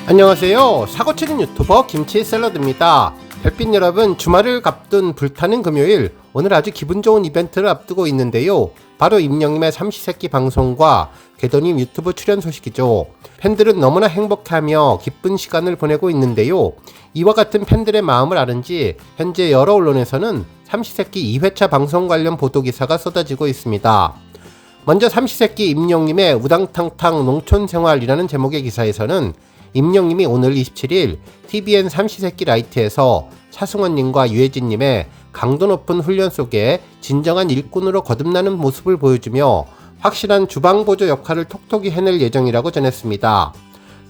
안녕하세요. 사고치는 유튜버 김치샐러드입니다. 별빛 여러분, 주말을 앞둔 불타는 금요일, 오늘 아주 기분 좋은 이벤트를 앞두고 있는데요. 바로 임영님의 삼시세끼 방송과 궤도님 유튜브 출연 소식이죠. 팬들은 너무나 행복해하며 기쁜 시간을 보내고 있는데요. 이와 같은 팬들의 마음을 아는지 현재 여러 언론에서는 삼시세끼 2회차 방송 관련 보도기사가 쏟아지고 있습니다. 먼저 삼시세끼 임영님의 우당탕탕 농촌생활이라는 제목의 기사에서는 임영님이 오늘 27일 TVN 삼시세끼 라이트에서 차승원님과 유해진님의 강도 높은 훈련 속에 진정한 일꾼으로 거듭나는 모습을 보여주며 확실한 주방보조 역할을 톡톡히 해낼 예정이라고 전했습니다.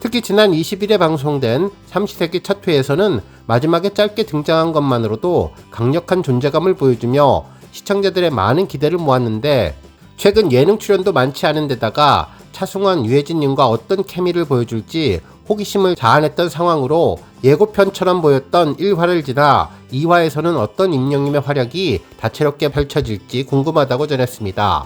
특히 지난 20일에 방송된 삼시세끼 첫 회에서는 마지막에 짧게 등장한 것만으로도 강력한 존재감을 보여주며 시청자들의 많은 기대를 모았는데, 최근 예능 출연도 많지 않은 데다가 차승원, 유해진님과 어떤 케미를 보여줄지 호기심을 자아냈던 상황으로 예고편처럼 보였던 1화를 지나 2화에서는 어떤 임영님의 활약이 다채롭게 펼쳐질지 궁금하다고 전했습니다.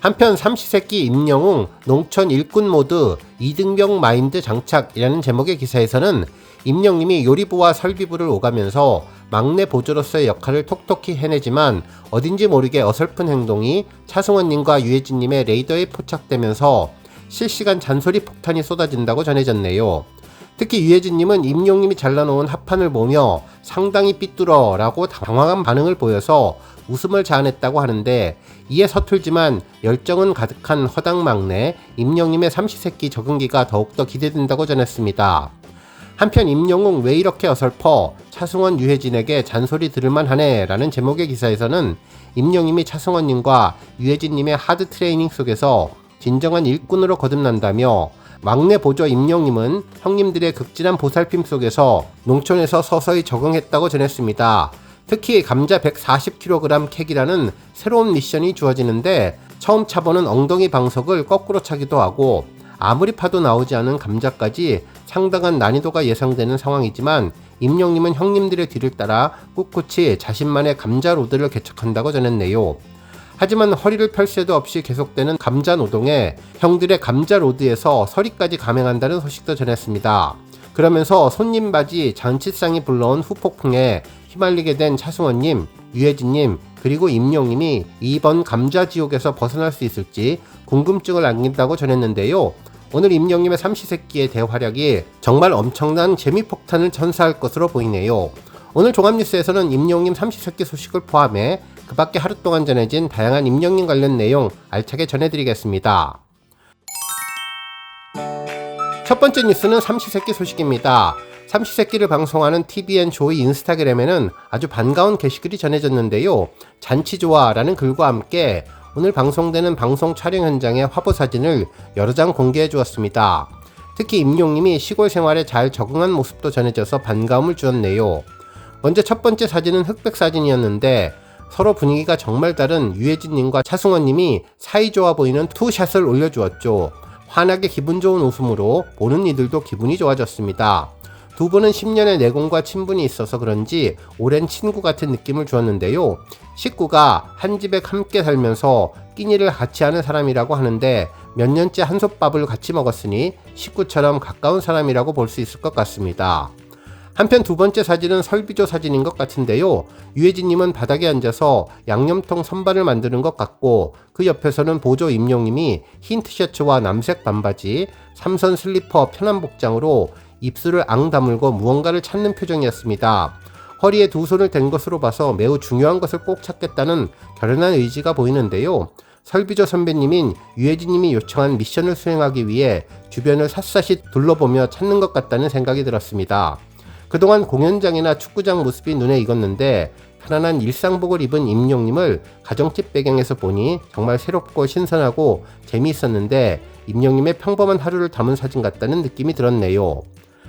한편 삼시세끼 임영웅 농촌 일꾼 모드 이등병 마인드 장착이라는 제목의 기사에서는 임영님이 요리부와 설비부를 오가면서 막내 보조로서의 역할을 톡톡히 해내지만 어딘지 모르게 어설픈 행동이 차승원님과 유해진님의 레이더에 포착되면서 실시간 잔소리 폭탄이 쏟아진다고 전해졌네요. 특히 유해진님은 임영님이 잘라놓은 합판을 보며 상당히 삐뚤어 라고 당황한 반응을 보여서 웃음을 자아냈다고 하는데, 이에 서툴지만 열정은 가득한 허당 막내 임영님의 삼시세끼 적응기가 더욱더 기대된다고 전했습니다. 한편 임영웅 왜 이렇게 어설퍼? 차승원 유해진에게 잔소리 들을만 하네 라는 제목의 기사에서는 임영님이 차승원님과 유해진님의 하드 트레이닝 속에서 진정한 일꾼으로 거듭난다며, 막내 보조 임영님은 형님들의 극진한 보살핌 속에서 농촌에서 서서히 적응했다고 전했습니다. 특히 감자 140kg 캑이라는 새로운 미션이 주어지는데, 처음 차보는 엉덩이 방석을 거꾸로 차기도 하고 아무리 파도 나오지 않은 감자까지 상당한 난이도가 예상되는 상황이지만, 임영님은 형님들의 뒤를 따라 꿋꿋이 자신만의 감자 로드를 개척한다고 전했네요. 하지만 허리를 펼 새도 없이 계속되는 감자 노동에 형들의 감자 로드에서 서리까지 감행한다는 소식도 전했습니다. 그러면서 손님 바지 잔치상이 불러온 후폭풍에 휘말리게 된 차승원님, 유해진님, 그리고 임영님이 이번 감자 지옥에서 벗어날 수 있을지 궁금증을 안긴다고 전했는데요. 오늘 임영님의 삼시세끼의 대활약이 정말 엄청난 재미폭탄을 전사할 것으로 보이네요. 오늘 종합뉴스에서는 임영님 삼시세끼 소식을 포함해 그 밖에 하루 동안 전해진 다양한 임영님 관련 내용 알차게 전해드리겠습니다. 첫 번째 뉴스는 삼시세끼 소식입니다. 삼시세끼를 방송하는 TVN 조이 인스타그램에는 아주 반가운 게시글이 전해졌는데요. 잔치좋아라는 글과 함께 오늘 방송되는 방송 촬영 현장의 화보 사진을 여러 장 공개해 주었습니다. 특히 임영님이 시골 생활에 잘 적응한 모습도 전해져서 반가움을 주었네요. 먼저 첫 번째 사진은 흑백 사진이었는데, 서로 분위기가 정말 다른 유해진님과 차승원님이 사이좋아 보이는 투샷을 올려주었죠. 환하게 기분 좋은 웃음으로 보는 이들도 기분이 좋아졌습니다. 두 분은 10년의 내공과 친분이 있어서 그런지 오랜 친구 같은 느낌을 주었는데요. 식구가 한 집에 함께 살면서 끼니를 같이 하는 사람이라고 하는데, 몇 년째 한솥밥을 같이 먹었으니 식구처럼 가까운 사람이라고 볼 수 있을 것 같습니다. 한편 두 번째 사진은 설비조 사진인 것 같은데요. 유해진님은 바닥에 앉아서 양념통 선반을 만드는 것 같고, 그 옆에서는 보조 임영님이 흰 티셔츠와 남색 반바지, 삼선 슬리퍼 편한 복장으로 입술을 앙 다물고 무언가를 찾는 표정이었습니다. 허리에 두 손을 댄 것으로 봐서 매우 중요한 것을 꼭 찾겠다는 결연한 의지가 보이는데요. 설비조 선배님인 유해진님이 요청한 미션을 수행하기 위해 주변을 샅샅이 둘러보며 찾는 것 같다는 생각이 들었습니다. 그동안 공연장이나 축구장 모습이 눈에 익었는데, 편안한 일상복을 입은 임영님을 가정집 배경에서 보니 정말 새롭고 신선하고 재미있었는데, 임영님의 평범한 하루를 담은 사진 같다는 느낌이 들었네요.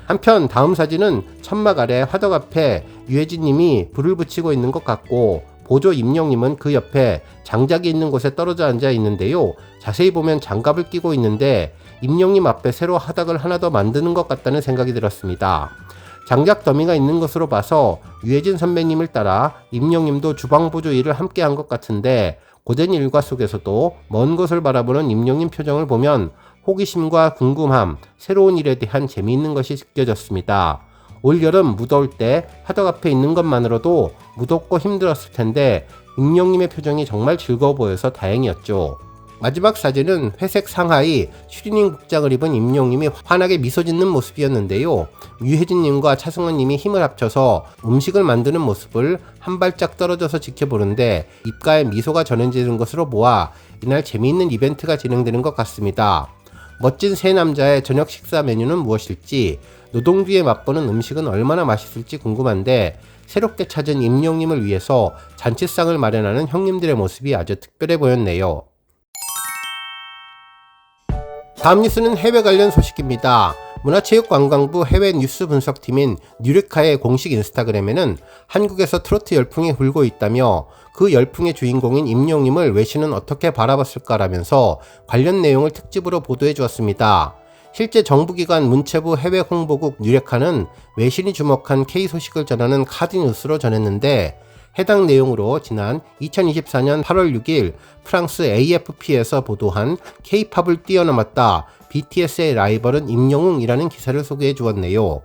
한편 다음 사진은 천막 아래 화덕 앞에 유해진님이 불을 붙이고 있는 것 같고, 보조 임영님은 그 옆에 장작이 있는 곳에 떨어져 앉아 있는데요. 자세히 보면 장갑을 끼고 있는데 임영님 앞에 새로 화덕을 하나 더 만드는 것 같다는 생각이 들었습니다. 장작 더미가 있는 것으로 봐서 유해진 선배님을 따라 임영님도 주방보조 일을 함께 한 것 같은데, 고된 일과 속에서도 먼 곳을 바라보는 임영님 표정을 보면 호기심과 궁금함, 새로운 일에 대한 재미있는 것이 느껴졌습니다. 올여름 무더울 때 화덕 앞에 있는 것만으로도 무덥고 힘들었을 텐데 임영님의 표정이 정말 즐거워 보여서 다행이었죠. 마지막 사진은 회색 상하이 추리닝 복장을 입은 임영님이 환하게 미소 짓는 모습이었는데요. 유혜진님과 차승원님이 힘을 합쳐서 음식을 만드는 모습을 한 발짝 떨어져서 지켜보는데 입가에 미소가 전해지는 것으로 보아 이날 재미있는 이벤트가 진행되는 것 같습니다. 멋진 세 남자의 저녁 식사 메뉴는 무엇일지, 노동 뒤에 맛보는 음식은 얼마나 맛있을지 궁금한데 새롭게 찾은 임영님을 위해서 잔치상을 마련하는 형님들의 모습이 아주 특별해 보였네요. 다음 뉴스는 해외 관련 소식입니다. 문화체육관광부 해외 뉴스 분석팀인 뉴레카의 공식 인스타그램에는 한국에서 트로트 열풍이 불고 있다며 그 열풍의 주인공인 임영님을 외신은 어떻게 바라봤을까라면서 관련 내용을 특집으로 보도해 주었습니다. 실제 정부기관 문체부 해외 홍보국 뉴레카는 외신이 주목한 K 소식을 전하는 카드뉴스로 전했는데 해당 내용으로 지난 2024년 8월 6일 프랑스 AFP에서 보도한 K-팝을 뛰어넘었다. BTS의 라이벌은 임영웅이라는 기사를 소개해 주었네요.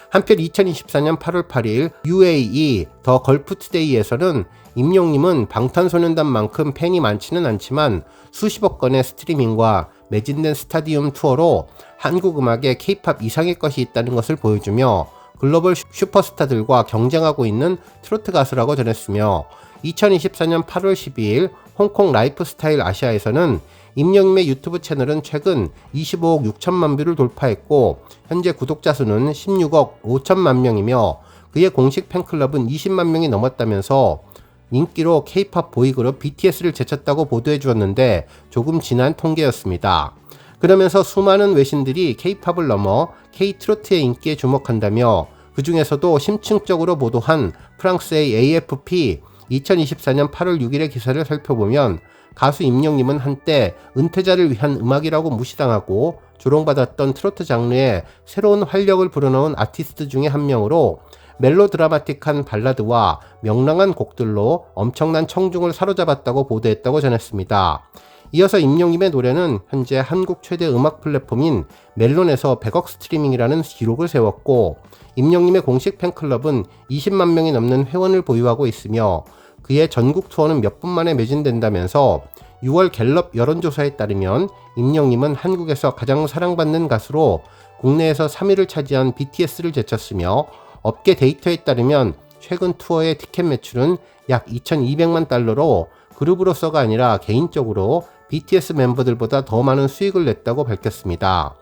한편 2024년 8월 8일 UAE 더 걸프투데이에서는 임영님은 방탄소년단만큼 팬이 많지는 않지만 수십억 건의 스트리밍과 매진된 스타디움 투어로 한국 음악에 K-팝 이상의 것이 있다는 것을 보여주며 글로벌 슈퍼스타들과 경쟁하고 있는 트로트 가수라고 전했으며 2024년 8월 12일 홍콩 라이프스타일 아시아에서는 임영님의 유튜브 채널은 최근 25억 6천만 뷰를 돌파했고 현재 구독자 수는 16억 5천만 명이며 그의 공식 팬클럽은 20만 명이 넘었다면서 인기로 K-팝 보이그룹 BTS를 제쳤다고 보도해 주었는데 조금 지난 통계였습니다. 그러면서 수많은 외신들이 K-팝을 넘어 K-트로트의 인기에 주목한다며 그 중에서도 심층적으로 보도한 프랑스의 AFP 2024년 8월 6일의 기사를 살펴보면 가수 임영님은 한때 은퇴자를 위한 음악이라고 무시당하고 조롱받았던 트로트 장르에 새로운 활력을 불어넣은 아티스트 중에 한 명으로 멜로드라마틱한 발라드와 명랑한 곡들로 엄청난 청중을 사로잡았다고 보도했다고 전했습니다. 이어서 임영님의 노래는 현재 한국 최대 음악 플랫폼인 멜론에서 100억 스트리밍이라는 기록을 세웠고 임영님의 공식 팬클럽은 20만 명이 넘는 회원을 보유하고 있으며 그의 전국 투어는 몇 분 만에 매진된다면서 6월 갤럽 여론조사에 따르면 임영님은 한국에서 가장 사랑받는 가수로 국내에서 3위를 차지한 BTS를 제쳤으며 업계 데이터에 따르면 최근 투어의 티켓 매출은 약 2,200만 달러로 그룹으로서가 아니라 개인적으로 BTS 멤버들보다 더 많은 수익을 냈다고 밝혔습니다.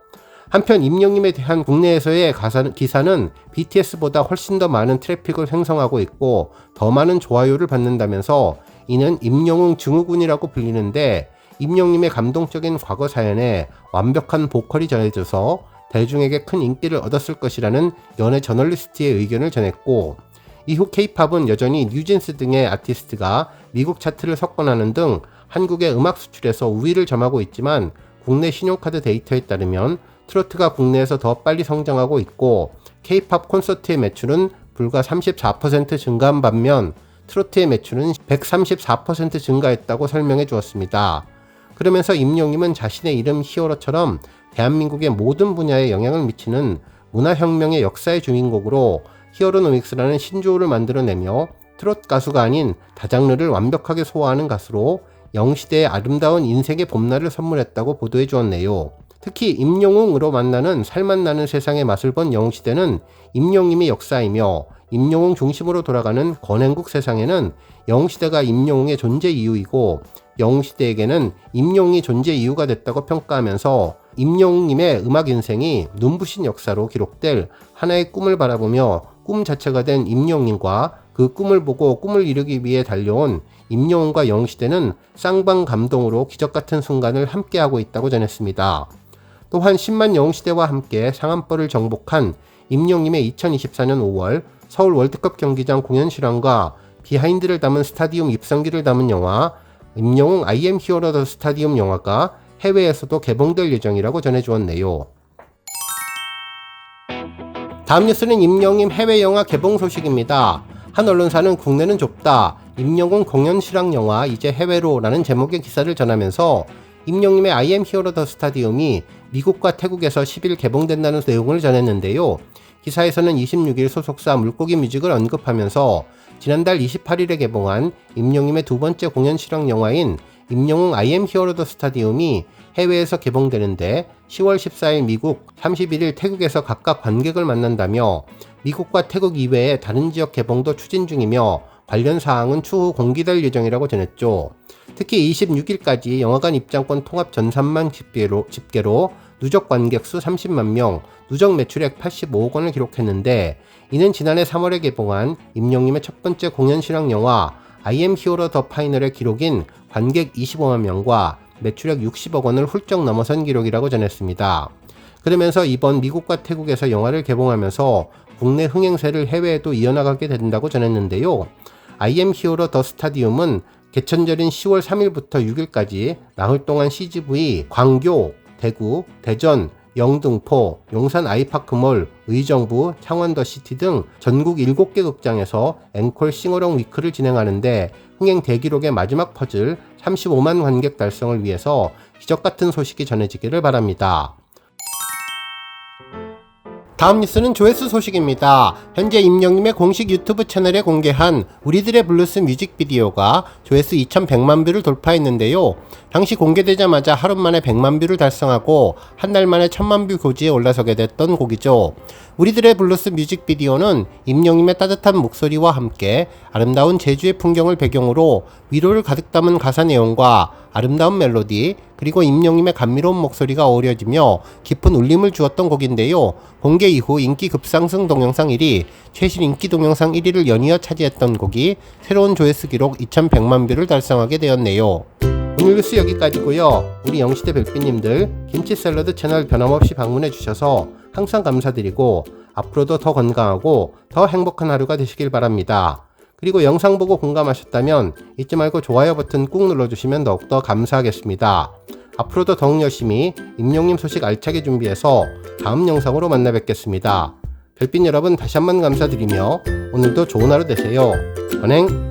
한편 임영님에 대한 국내에서의 기사는 BTS보다 훨씬 더 많은 트래픽을 횡성하고 있고 더 많은 좋아요를 받는다면서 이는 임영웅 증후군이라고 불리는데 임영님의 감동적인 과거 사연에 완벽한 보컬이 전해져서 대중에게 큰 인기를 얻었을 것이라는 연예 저널리스트의 의견을 전했고 이후 K-팝은 여전히 뉴진스 등의 아티스트가 미국 차트를 석권하는 등 한국의 음악 수출에서 우위를 점하고 있지만 국내 신용카드 데이터에 따르면 트로트가 국내에서 더 빨리 성장하고 있고 K-팝 콘서트의 매출은 불과 34% 증가한 반면 트로트의 매출은 134% 증가했다고 설명해 주었습니다. 그러면서 임영님은 자신의 이름 히어로처럼 대한민국의 모든 분야에 영향을 미치는 문화혁명의 역사의 주인공으로 히어로노믹스라는 신조어를 만들어내며 트로트 가수가 아닌 다장르를 완벽하게 소화하는 가수로 영시대의 아름다운 인생의 봄날을 선물했다고 보도해 주었네요. 특히 임영웅으로 만나는 살맛나는 세상의 맛을 본 영시대는 임영님의 역사이며 임영웅 중심으로 돌아가는 권행국 세상에는 영시대가 임영웅의 존재 이유이고 영시대에게는 임영웅이 존재 이유가 됐다고 평가하면서 임영웅님의 음악 인생이 눈부신 역사로 기록될 하나의 꿈을 바라보며 꿈 자체가 된 임영웅과 그 꿈을 보고 꿈을 이루기 위해 달려온 임영웅과 영시대는 쌍방 감동으로 기적같은 순간을 함께하고 있다고 전했습니다. 또한 10만 영시대와 함께 상암벌을 정복한 임영님의 2024년 5월 서울 월드컵 경기장 공연 실황과 비하인드를 담은 스타디움 입성기를 담은 영화 임영웅 I am Hero the 스타디움 영화가 해외에서도 개봉될 예정이라고 전해주었네요. 다음 뉴스는 임영웅 해외 영화 개봉 소식입니다. 한 언론사는 국내는 좁다. 임영웅 공연 실황 영화 이제 해외로 라는 제목의 기사를 전하면서 임영님의 I am Hero The 스타디움이 미국과 태국에서 10일 개봉된다는 내용을 전했는데요. 기사에서는 26일 소속사 물고기 뮤직을 언급하면서 지난달 28일에 개봉한 임영님의 두 번째 공연 실황 영화인 임영웅 I am Hero The 스타디움이 해외에서 개봉되는데 10월 14일 미국, 31일 태국에서 각각 관객을 만난다며 미국과 태국 이외의 다른 지역 개봉도 추진 중이며 관련 사항은 추후 공개될 예정이라고 전했죠. 특히 26일까지 영화관 입장권 통합 전산망 집계로 누적 관객 수 30만 명, 누적 매출액 85억 원을 기록했는데 이는 지난해 3월에 개봉한 임영님의 첫 번째 공연 실황 영화 I am Hero The 파이널의 기록인 관객 25만 명과 매출액 60억 원을 훌쩍 넘어선 기록이라고 전했습니다. 그러면서 이번 미국과 태국에서 영화를 개봉하면서 국내 흥행세를 해외에도 이어나가게 된다고 전했는데요. I am Hero The 스타디움은 개천절인 10월 3일부터 6일까지 나흘 동안 CGV, 광교, 대구, 대전, 영등포, 용산 아이파크몰, 의정부, 창원더시티 등 전국 7개 극장에서 앵콜 싱어롱 위크를 진행하는데 흥행 대기록의 마지막 퍼즐 35만 관객 달성을 위해서 기적같은 소식이 전해지기를 바랍니다. 다음 뉴스는 조회수 소식입니다. 현재 임영님의 공식 유튜브 채널에 공개한 우리들의 블루스 뮤직비디오가 조회수 2100만 뷰를 돌파했는데요. 당시 공개되자마자 하루 만에 100만 뷰를 달성하고 한 달 만에 1000만 뷰 고지에 올라서게 됐던 곡이죠. 우리들의 블루스 뮤직비디오는 임영님의 따뜻한 목소리와 함께 아름다운 제주의 풍경을 배경으로 위로를 가득 담은 가사 내용과 아름다운 멜로디 그리고 임영님의 감미로운 목소리가 어우러지며 깊은 울림을 주었던 곡인데요. 공개 이후 인기 급상승 동영상 1위, 최신 인기 동영상 1위를 연이어 차지했던 곡이 새로운 조회수 기록 2100만 뷰를 달성하게 되었네요. 오늘 뉴스 여기까지고요. 우리 영시대 별빛님들 김치 샐러드 채널 변함없이 방문해 주셔서 항상 감사드리고 앞으로도 더 건강하고 더 행복한 하루가 되시길 바랍니다. 그리고 영상 보고 공감하셨다면 잊지 말고 좋아요 버튼 꾹 눌러주시면 더욱더 감사하겠습니다. 앞으로도 더욱 열심히 임영님 소식 알차게 준비해서 다음 영상으로 만나 뵙겠습니다. 별빛 여러분 다시 한번 감사드리며 오늘도 좋은 하루 되세요. 원행!